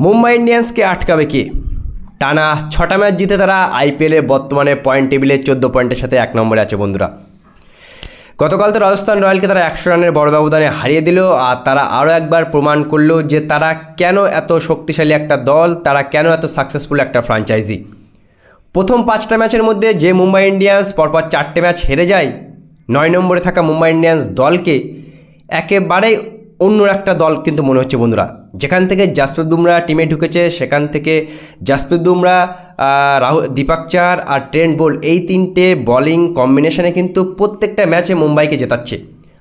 মুম্বাই ইন্ডিয়ান্সকে আটকাবে কে? টানা 6টা ম্যাচ জিতে তারা আইপিএলে বর্তমানে পয়েন্ট টেবিলে 14 পয়েন্টের সাথে 1 নম্বরে আছে বন্ধুরা। গতকাল তো রাজস্থান রয়্যালকে তারা 100 রানের বড় ব্যবধানে হারিয়ে দিল, আর তারা আরও একবার প্রমাণ করলো যে তারা কেন এত শক্তিশালী একটা দল, তারা কেন এত সাকসেসফুল একটা ফ্র্যাঞ্চাইজি। প্রথম 5টা ম্যাচের মধ্যে যে মুম্বাই ইন্ডিয়ান্স পরপর 4টে ম্যাচ হেরে যায়, 9 নম্বরে থাকা মুম্বাই ইন্ডিয়ান্স দলকে একেবারেই অন্য একটা দল কিন্তু মনে হচ্ছে বন্ধুরা। যেখান থেকে জাসপ্রীত বুমরা টিমে ঢুকেছে, সেখান থেকে জাসপ্রীত বুমরা, দীপক চাহার আর ট্রেন্ট বোল্ট, এই 3টে বোলিং কম্বিনেশনে কিন্তু প্রত্যেকটা ম্যাচে মুম্বাইকে জেতাচ্ছে।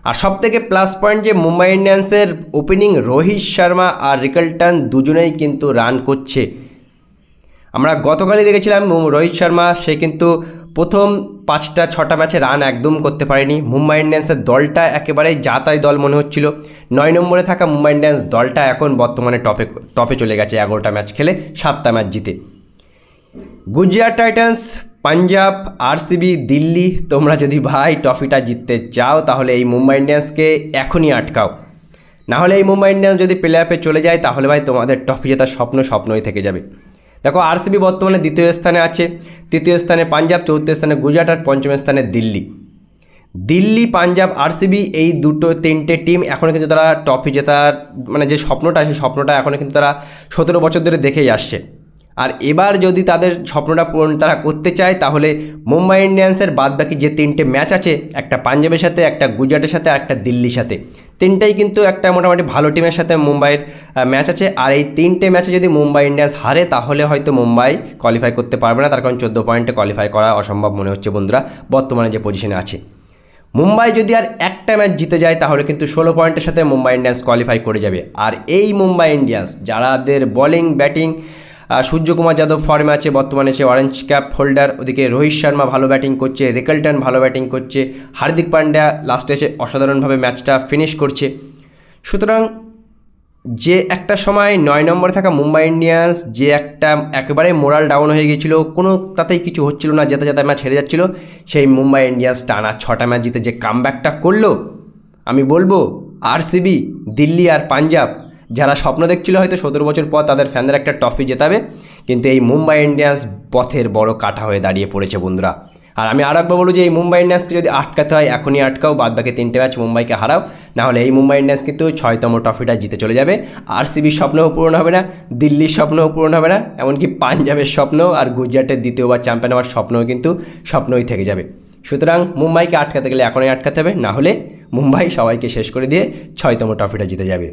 আর সবথেকে প্লাস পয়েন্ট যে মুম্বাই ইন্ডিয়ান্সের ওপেনিং রোহিত শর্মা আর রিকলটন দুজনেই কিন্তু রান করছে। আমরা গতকালই দেখেছিলাম রোহিত শর্মা, সে কিন্তু প্রথম 5-6টা ম্যাচে রান একদম করতে পারেনি। মুম্বাই ইন্ডিয়ান্সের দলটা একেবারেই যাতাই দল মনে হচ্ছিল। 9 নম্বরে থাকা মুম্বাই ইন্ডিয়ান্স দলটা এখন বর্তমানে টপে চলে গেছে, 11টা ম্যাচ খেলে 7টা ম্যাচ জিতে। গুজরাট টাইটান্স, পাঞ্জাব, আরসিবি, দিল্লি, তোমরা যদি ভাই ট্রফিটা জিততে চাও তাহলে এই মুম্বাই ইন্ডিয়ান্সকে এখনই আটকাও। নাহলে এই মুম্বাই ইন্ডিয়ান্স যদি প্লে অফে চলে যায় তাহলে ভাই তোমাদের ট্রফি জেতার স্বপ্নই থেকে যাবে। দেখো, আরসিবি বর্তমানে 2য় স্থানে আছে, 3য় স্থানে পাঞ্জাব, 4র্থ স্থানে গুজরাট আর 5ম স্থানে দিল্লি, পাঞ্জাব, আরসিবি, এই 3টে টিম এখনও কিন্তু তারা ট্রফি জেতার যে স্বপ্নটা, সেই স্বপ্নটা এখনও কিন্তু তারা 17 বছর ধরে দেখেই আসছে। আর এবার যদি তাদের স্বপ্নটা পূরণ তারা করতে চায় তাহলে মুম্বাই ইন্ডিয়ান্সের বাদবাকি যে 3টে ম্যাচ আছে, একটা পাঞ্জাবের সাথে, একটা গুজরাটের সাথে আর একটা দিল্লির সাথে, 3টাই কিন্তু একটা মোটামুটি ভালো টিমের সাথে মুম্বাইয়ের ম্যাচ আছে। আর এই 3টে ম্যাচে যদি মুম্বাই ইন্ডিয়ান্স হারে তাহলে হয়তো মুম্বাই কোয়ালিফাই করতে পারবে না, তার কারণ 14 পয়েন্টে কোয়ালিফাই করা অসম্ভব মনে হচ্ছে বন্ধুরা বর্তমানে যে পজিশনে আছে। মুম্বাই যদি আর একটা ম্যাচ জিতে যায় তাহলে কিন্তু 16 পয়েন্টের সাথে মুম্বাই ইন্ডিয়ান্স কোয়ালিফাই করে যাবে। আর এই মুম্বাই ইন্ডিয়ান্স যারাদের বোলিং ব্যাটিং, সূর্যকুমার যাদব ফর্মে আছে বর্তমানে, সে অরেঞ্জ ক্যাপ হোল্ডার, ওদিকে রোহিত শর্মা ভালো ব্যাটিং করছে, রিকলটন ভালো ব্যাটিং করছে, হার্দিক পান্ডিয়া লাস্টে এসে অসাধারণভাবে ম্যাচটা ফিনিশ করছে। সুতরাং যে একটা সময় 9 নম্বরে থাকা মুম্বাই ইন্ডিয়ান্স যে একেবারে মোরাল ডাউন হয়ে গিয়েছিল, কোনো তাতেই কিছু হচ্ছিল না, যেতে ম্যাচ হেরে যাচ্ছিল, সেই মুম্বাই ইন্ডিয়ান্স টানা 6টা ম্যাচ জিতে যে কামব্যাকটা করলো, আমি বলবো আরসিবি, দিল্লি আর পাঞ্জাব যারা স্বপ্ন দেখছিল হয়তো 17 বছর পর তাদের ফ্যানদের একটা ট্রফি জেতাবে, কিন্তু এই মুম্বাই ইন্ডিয়ান্স পথের বড় কাঁটা হয়ে দাঁড়িয়ে পড়েছে বন্ধুরা। আর আমি আরও একবার বলবো যে এই মুম্বাই ইন্ডিয়ান্সকে যদি আটকাতে হয় এখনই আটকাও, বাদবাকি 3টে ম্যাচ মুম্বাইকে হারাও, নাহলে এই মুম্বাই ইন্ডিয়ান্স কিন্তু 6তম ট্রফিটা জিতে চলে যাবে। আরসিবির স্বপ্নও পূরণ হবে না, দিল্লির স্বপ্নও পূরণ হবে না, এমনকি পাঞ্জাবের স্বপ্ন আর গুজরাটের 2য়বার চ্যাম্পিয়ন হওয়ার স্বপ্নও কিন্তু স্বপ্নই থেকে যাবে। সুতরাং মুম্বাইকে আটকাতে গেলে এখনই আটকাতে হবে, নাহলে মুম্বাই সবাইকে শেষ করে দিয়ে 6তম ট্রফিটা জিতে যাবে।